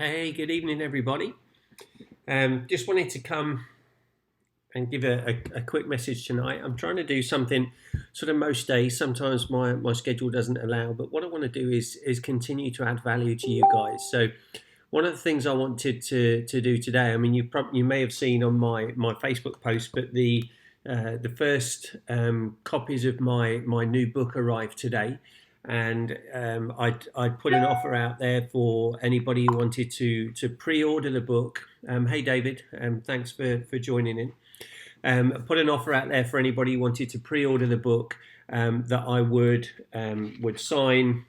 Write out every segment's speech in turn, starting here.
Hey, good evening, everybody. Just wanted to come and give a quick message tonight. I'm trying to do something sort of most days. Sometimes my schedule doesn't allow, but what I want to do is continue to add value to you guys. So one of the things I wanted to do today, I mean, you may have seen on my Facebook post, but the first copies of my new book arrived today, and I put an offer out there for anybody who wanted to pre-order the book. Hey David, thanks for joining in. I put an offer out there for anybody who wanted to pre-order the book, that I would sign.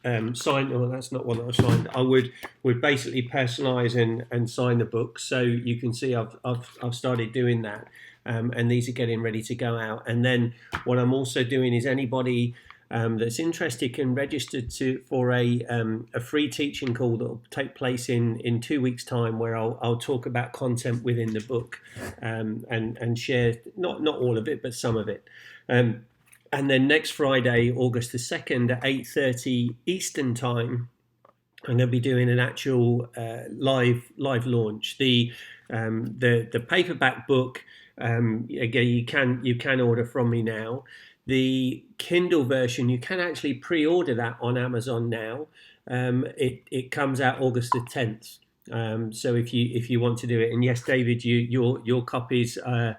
Oh, that's not one that I signed. I would basically personalise and sign the book. So you can see I've started doing that, and these are getting ready to go out. And then what I'm also doing is anybody that's interested can register for a free teaching call that will take place in 2 weeks' time, where I'll talk about content within the book, and share not all of it, but some of it. And then next Friday, August the 2nd at 8:30 Eastern time, I'm going to be doing an actual live launch. The paperback book, again, you can order from me now. The Kindle version, you can actually pre-order that on Amazon now. It comes out August the 10th. So if you want to do it, and yes, David, your copies are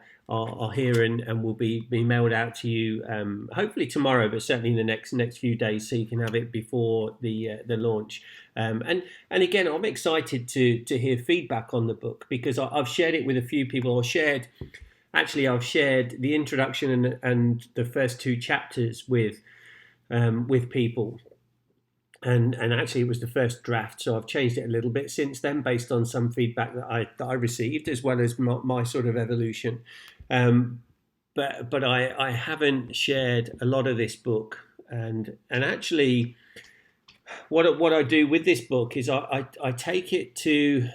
here and will be mailed out to you, hopefully tomorrow, but certainly in the next few days, so you can have it before the launch. And again, I'm excited to hear feedback on the book, because I've shared it with a few people. I've shared the introduction and the first two chapters with people. And actually, it was the first draft, so I've changed it a little bit since then, based on some feedback that I received, as well as my sort of evolution. But I haven't shared a lot of this book, and actually, what I do with this book is I take it to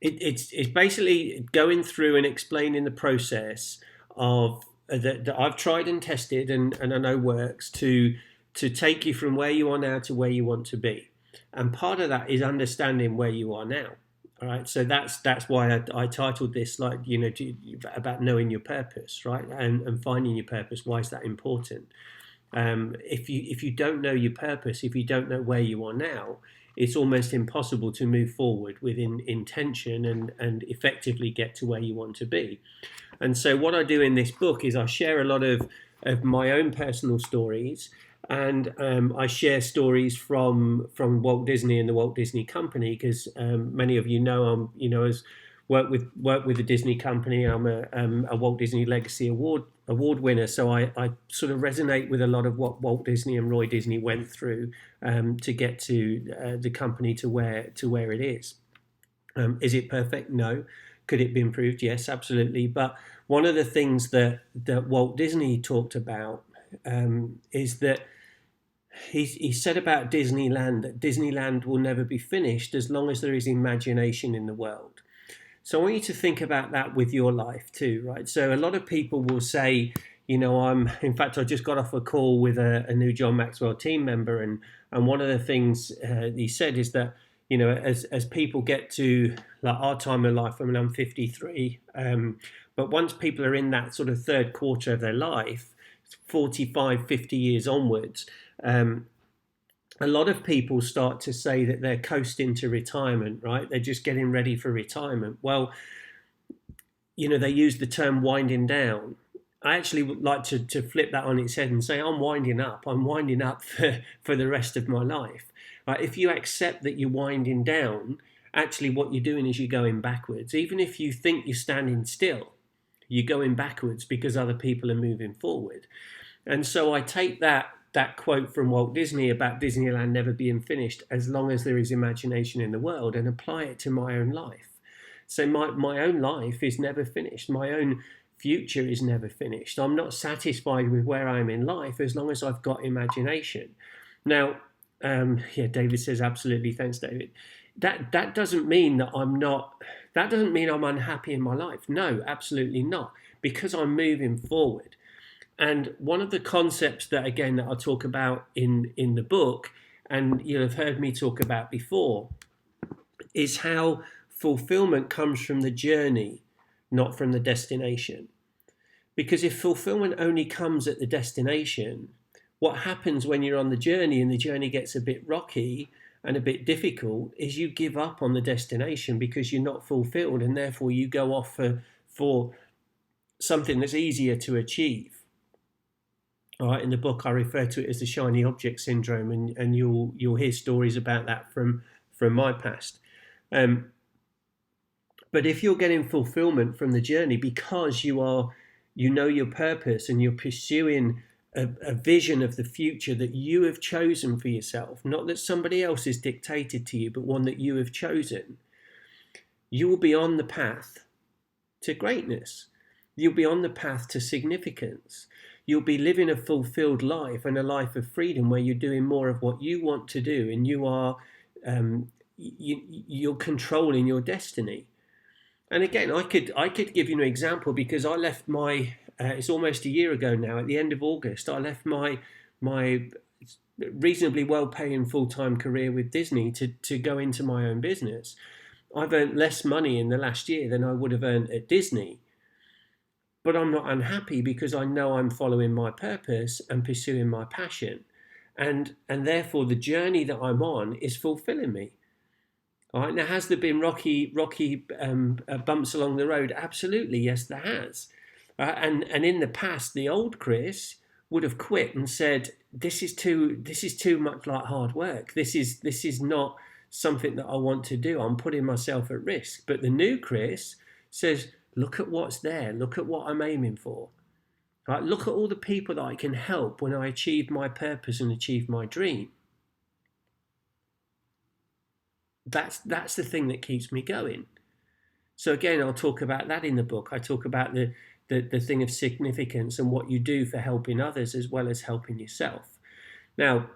it's basically going through and explaining the process of that I've tried and tested and I know works to take you from where you are now to where you want to be. And part of that is understanding where you are now. All right, so that's why I titled this, like, about knowing your purpose, right, and finding your purpose. Why is that important? If you don't know your purpose, if you don't know where you are now, it's almost impossible to move forward with intention and effectively get to where you want to be. And so what I do in this book is I share a lot of my own personal stories, and I share stories from Walt Disney and the Walt Disney Company, because many of you know as work with the Disney Company. I'm a Walt Disney Legacy Award winner, so I sort of resonate with a lot of what Walt Disney and Roy Disney went through to get to the company to where it is. Is it perfect? No. Could it be improved? Yes, absolutely. But one of the things that Walt Disney talked about is that he said about Disneyland that Disneyland will never be finished as long as there is imagination in the world. So I want you to think about that with your life too, right? So a lot of people will say, in fact, I just got off a call with a new John Maxwell team member, and one of the things he said is that, as people get to like our time of life, I mean, I'm 53, but once people are in that sort of third quarter of their life, 45, 50 years onwards, a lot of people start to say that they're coasting to retirement, right? They're just getting ready for retirement. Well, they use the term winding down. I actually would like to flip that on its head and say, I'm winding up. I'm winding up for the rest of my life. Right? If you accept that you're winding down, actually what you're doing is you're going backwards. Even if you think you're standing still, you're going backwards because other people are moving forward. And so I take that quote from Walt Disney about Disneyland never being finished as long as there is imagination in the world, and apply it to my own life. So my own life is never finished. My own future is never finished. I'm not satisfied with where I am in life as long as I've got imagination. Now, David says absolutely. Thanks, David. That doesn't mean that that doesn't mean I'm unhappy in my life. No, absolutely not, because I'm moving forward. And one of the concepts that I talk about in the book and you'll have heard me talk about before, is how fulfillment comes from the journey, not from the destination. Because if fulfillment only comes at the destination, what happens when you're on the journey and the journey gets a bit rocky and a bit difficult is you give up on the destination because you're not fulfilled, and therefore you go off for something that's easier to achieve. All right, in the book I refer to it as the shiny object syndrome, and you'll hear stories about that from my past. But if you're getting fulfillment from the journey because you know your purpose and you're pursuing a vision of the future that you have chosen for yourself, not that somebody else has dictated to you, but one that you have chosen, you will be on the path to greatness. You'll be on the path to significance. You'll be living a fulfilled life and a life of freedom where you're doing more of what you want to do, and you're controlling your destiny. And again, I could give you an example, because I left my it's almost a year ago now. At the end of August, I left my reasonably well-paying full-time career with Disney to go into my own business. I've earned less money in the last year than I would have earned at Disney, but I'm not unhappy because I know I'm following my purpose and pursuing my passion, and therefore the journey that I'm on is fulfilling me. All right, now, has there been rocky bumps along the road? Absolutely, yes, there has. And in the past, the old Chris would have quit and said, "This is too much like hard work. This is not something that I want to do. I'm putting myself at risk." But the new Chris says, "Look at what's there. Look at what I'm aiming for. Right? Look at all the people that I can help when I achieve my purpose and achieve my dream." That's the thing that keeps me going. So again, I'll talk about that in the book. I talk about the thing of significance and what you do for helping others as well as helping yourself. Now,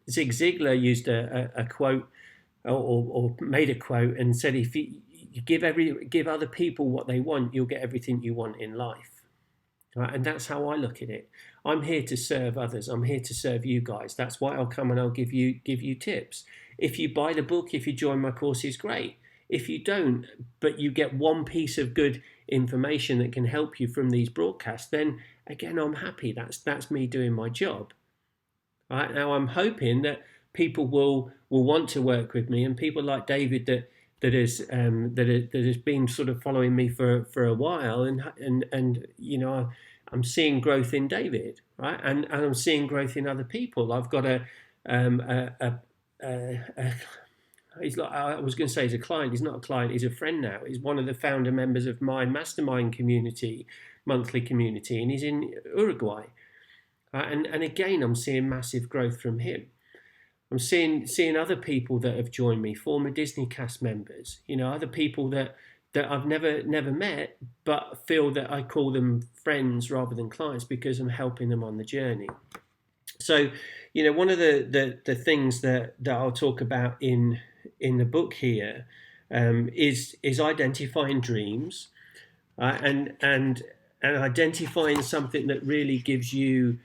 Zig Ziglar used a quote or made a quote and said, if you give other people what they want, you'll get everything you want in life. Right? And that's how I look at it. I'm here to serve others. I'm here to serve you guys. That's why I'll come and I'll give you tips. If you buy the book, if you join my courses, great. If you don't, but you get one piece of good information that can help you from these broadcasts, then again, I'm happy. That's me doing my job. Right now, I'm hoping that people will want to work with me, and people like David that has been sort of following me for a while, and you know, I'm seeing growth in David, right, and I'm seeing growth in other people. I've got he's like, I was going to say he's a client. He's not a client. He's a friend now. He's one of the founder members of my mastermind community, monthly community, and he's in Uruguay. And again, I'm seeing massive growth from him. I'm seeing other people that have joined me, former Disney cast members. You know, other people that I've never met, but feel that I call them friends rather than clients because I'm helping them on the journey. So, you know, one of the things that I'll talk about in the book here is identifying dreams and identifying something that really gives you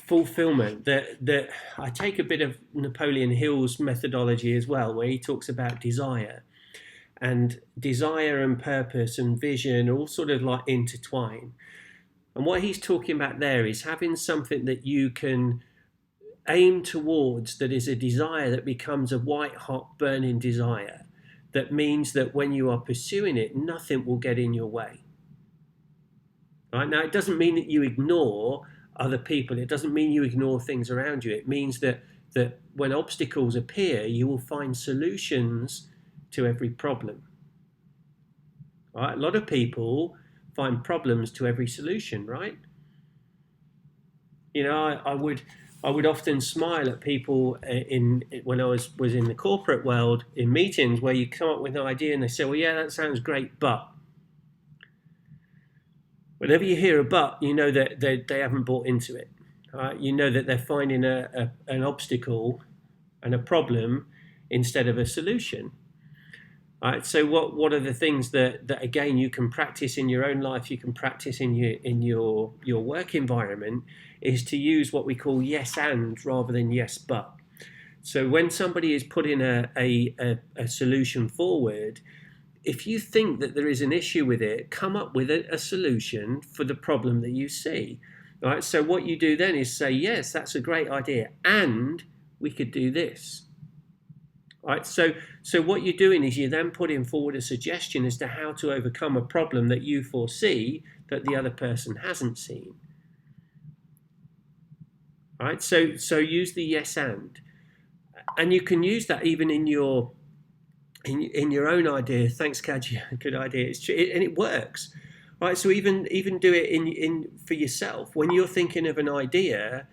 fulfillment. That I take a bit of Napoleon Hill's methodology as well, where he talks about desire and purpose and vision all sort of like intertwine. And what he's talking about there is having something that you can aim towards that is a desire that becomes a white hot burning desire. That means that when you are pursuing it, nothing will get in your way. Right? Now, it doesn't mean that you ignore other people. It doesn't mean you ignore things around you. It means that when obstacles appear, you will find solutions to every problem. Right? A lot of people find problems to every solution, right? You know, I would often smile at people when I was in the corporate world in meetings where you come up with an idea and they say, "Well, yeah, that sounds great, but." Whenever you hear a but, you know that they haven't bought into it. Right? You know that they're finding an obstacle and a problem instead of a solution. Right. So what are the things that again you can practice in your own life, you can practice in your work environment, is to use what we call yes and rather than yes but. So when somebody is putting a solution forward, if you think that there is an issue with it, come up with a solution for the problem that you see. Right. So what you do then is say, yes, that's a great idea, and we could do this. Right. So what you're doing is you're then putting forward a suggestion as to how to overcome a problem that you foresee that the other person hasn't seen. Right. So use the yes and you can use that even in your own idea. Thanks, Kaji. Good idea. It's true, and it works. Right. So even do it in for yourself when you're thinking of an idea.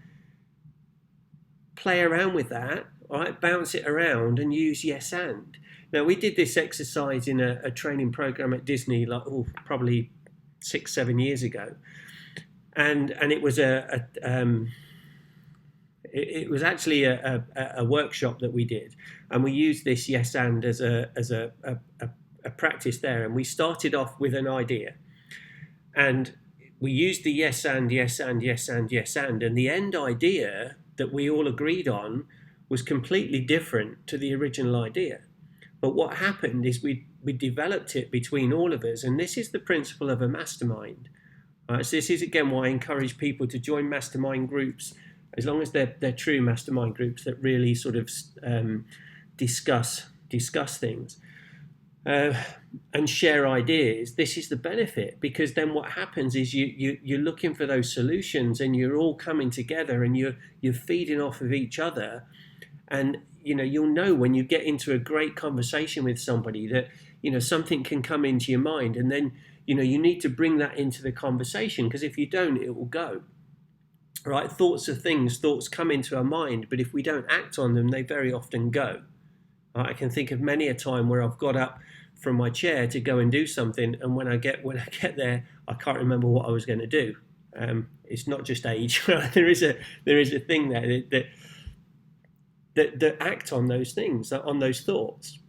Play around with that. All right, bounce it around and use yes and. Now we did this exercise in a training program at Disney, like probably 6-7 years ago, and it was it was actually a workshop that we did, and we used this yes and as a practice there, and we started off with an idea, and we used the yes and yes and yes and yes and the end idea that we all agreed on was completely different to the original idea. But what happened is we developed it between all of us, and this is the principle of a mastermind. Right? So this is again why I encourage people to join mastermind groups, as long as they're true mastermind groups that really sort of discuss things and share ideas. This is the benefit, because then what happens is you're looking for those solutions, and you're all coming together, and you're feeding off of each other. And you'll know when you get into a great conversation with somebody that something can come into your mind, and then you need to bring that into the conversation, because if you don't, it will go. Right? Thoughts come into our mind, but if we don't act on them, they very often go. Right? I can think of many a time where I've got up from my chair to go and do something, and when I get there, I can't remember what I was going to do. It's not just age. There is a thing there that act on those things, on those thoughts.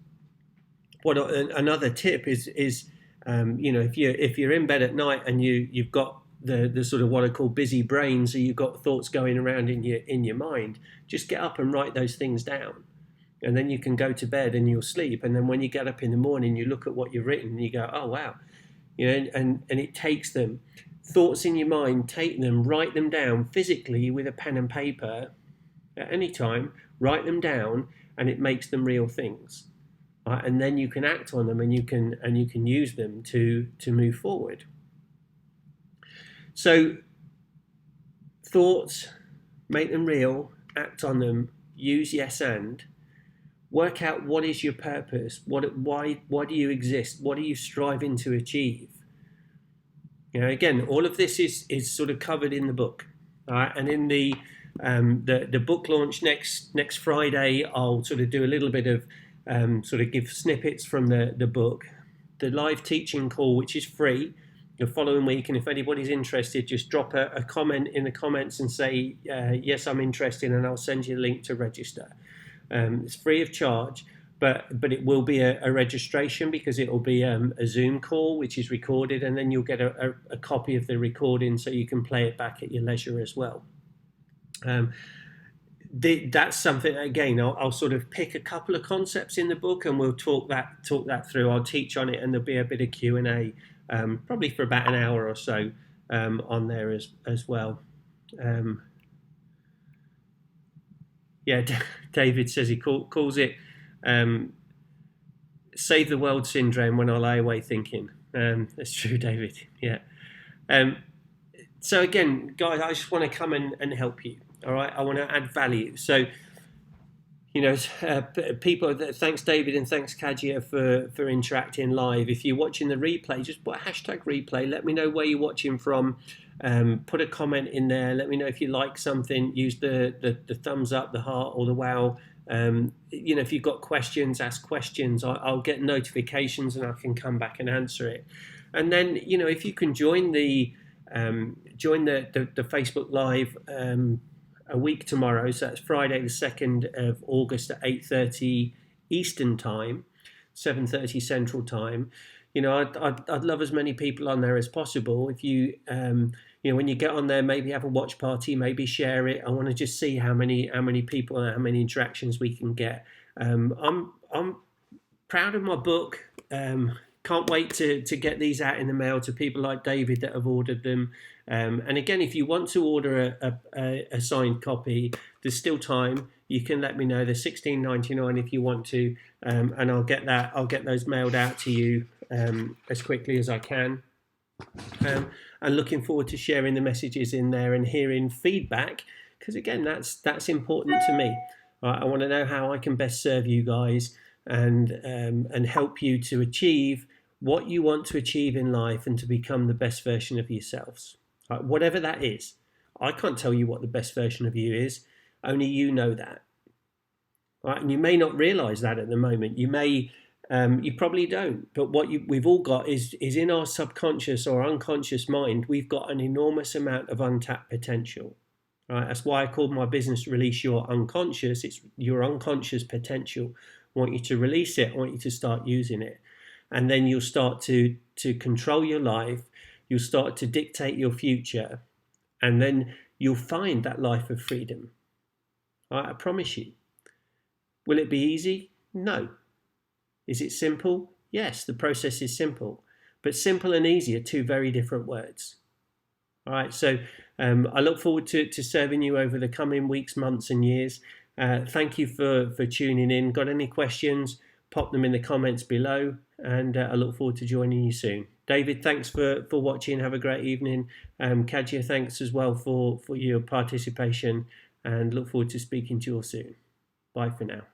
What another tip is if you're in bed at night and you've got the sort of what I call busy brain, so you've got thoughts going around in your mind, just get up and write those things down, and then you can go to bed and you'll sleep. And then when you get up in the morning, you look at what you've written and you go, oh wow, and it takes them. Thoughts in your mind, take them, write them down physically with a pen and paper at any time, write them down, and it makes them real things. Right? And then you can act on them, and you can use them to move forward. So thoughts, make them real, act on them, use yes and, work out what is your purpose, why do you exist, what are you striving to achieve. Again, all of this is sort of covered in the book. Right? And in the book launch next Friday, I'll sort of do a little bit of sort of give snippets from the book. The live teaching call, which is free, the following week, and if anybody's interested, just drop a comment in the comments and say yes, I'm interested, and I'll send you a link to register. It's free of charge, but it will be a registration, because it will be a Zoom call which is recorded, and then you'll get a copy of the recording so you can play it back at your leisure as well. That's something, again, I'll sort of pick a couple of concepts in the book, and we'll talk that through. I'll teach on it, and there'll be a bit of Q&A, probably for about an hour or so on there as well. David says he calls it save the world syndrome when I lie awake thinking. That's true, David. Yeah. So again, guys, I just want to come and help you. All right, I want to add value. So, people. Thanks, David, and thanks, Kajia, for interacting live. If you're watching the replay, just put #replay. Let me know where you're watching from. Put a comment in there. Let me know if you like something. Use the thumbs up, the heart, or the wow. If you've got questions, ask questions. I'll get notifications, and I can come back and answer it. And then, if you can join the Facebook Live a week tomorrow, so that's Friday the 2nd of August at 8:30 Eastern time. 7:30 Central Time. I'd love as many people on there as possible. If you when you get on there, maybe have a watch party, maybe share it. I want to just see how many people and how many interactions we can get. I'm proud of my book. Can't wait to get these out in the mail to people like David that have ordered them. And again, if you want to order a signed copy, there's still time. You can let me know. They're $16.99 if you want to, and I'll get those mailed out to you as quickly as I can. And looking forward to sharing the messages in there and hearing feedback, because again, that's important to me. I want to know how I can best serve you guys and help you to achieve what you want to achieve in life and to become the best version of yourselves. Whatever that is. I can't tell you what the best version of you is. Only you know that. Right? And you may not realize that at the moment. You probably don't. But what we've all got is in our subconscious or unconscious mind, we've got an enormous amount of untapped potential. Right? That's why I called my business Release Your Unconscious. It's your unconscious potential. I want you to release it. I want you to start using it. And then you'll start to control your life. You'll start to dictate your future. And then you'll find that life of freedom. Right? I promise you. Will it be easy? No. Is it simple? Yes, the process is simple. But simple and easy are two very different words. All right, so I look forward to serving you over the coming weeks, months and years. Thank you for tuning in. Got any questions? Pop them in the comments below, and I look forward to joining you soon. David, thanks for watching. Have a great evening. Kadja, thanks as well for your participation, and look forward to speaking to you all soon. Bye for now.